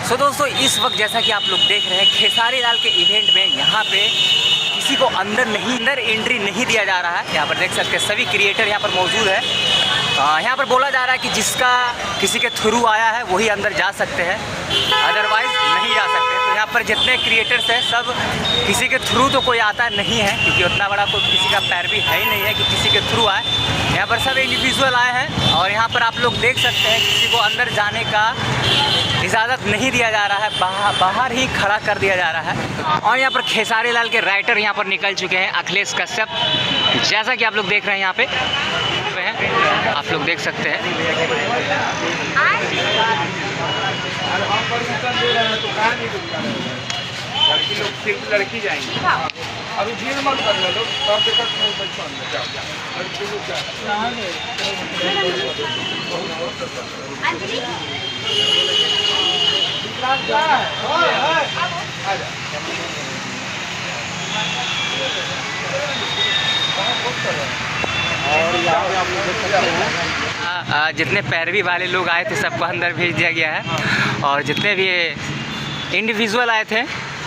सो दोस्तों इस वक्त जैसा कि आप लोग देख रहे हैं खेसारी लाल के इवेंट में यहाँ पे किसी को अंदर एंट्री नहीं दिया जा रहा है। यहाँ पर देख सकते हैं सभी क्रिएटर यहाँ पर मौजूद है। यहाँ पर बोला जा रहा है कि जिसका किसी के थ्रू आया है वही अंदर जा सकते हैं, अदरवाइज नहीं जा सकते। तो यहाँ पर जितने क्रिएटर्स हैं सब किसी के थ्रू तो कोई आता नहीं है, क्योंकि उतना बड़ा कोई किसी का पैर भी है ही नहीं है कि किसी के थ्रू आए। यहाँ पर सब इंडिविजुअल आए हैं और यहाँ पर आप लोग देख सकते हैं किसी को अंदर जाने का इजाज़त नहीं दिया जा रहा है, बाहर ही खड़ा कर दिया जा रहा है। और यहाँ पर खेसारी लाल के राइटर यहाँ पर निकल चुके हैं, अखिलेश कश्यप, जैसा कि आप लोग देख रहे हैं यहाँ पे आप लोग देख सकते हैं। लड़की लोग सिर्फ लड़की जाएंगे, अभी भीड़ मत कर लो लोग, सब जगह और यहाँ पे आप लोग देख सकते हैं जितने पैरवी वाले लोग आए थे सबको अंदर भेज दिया गया है, और जितने भी इंडिविजुअल आए थे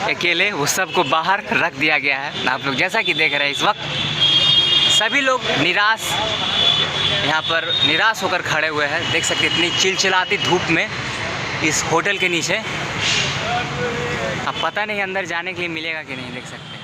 अकेले वो सबको बाहर रख दिया गया है। आप लोग जैसा कि देख रहे हैं इस वक्त सभी लोग यहाँ पर निराश होकर खड़े हुए हैं। देख सकते इतनी चिलचिलाती धूप में इस होटल के नीचे। अब पता नहीं अंदर जाने के लिए मिलेगा कि नहीं, देख सकते हैं।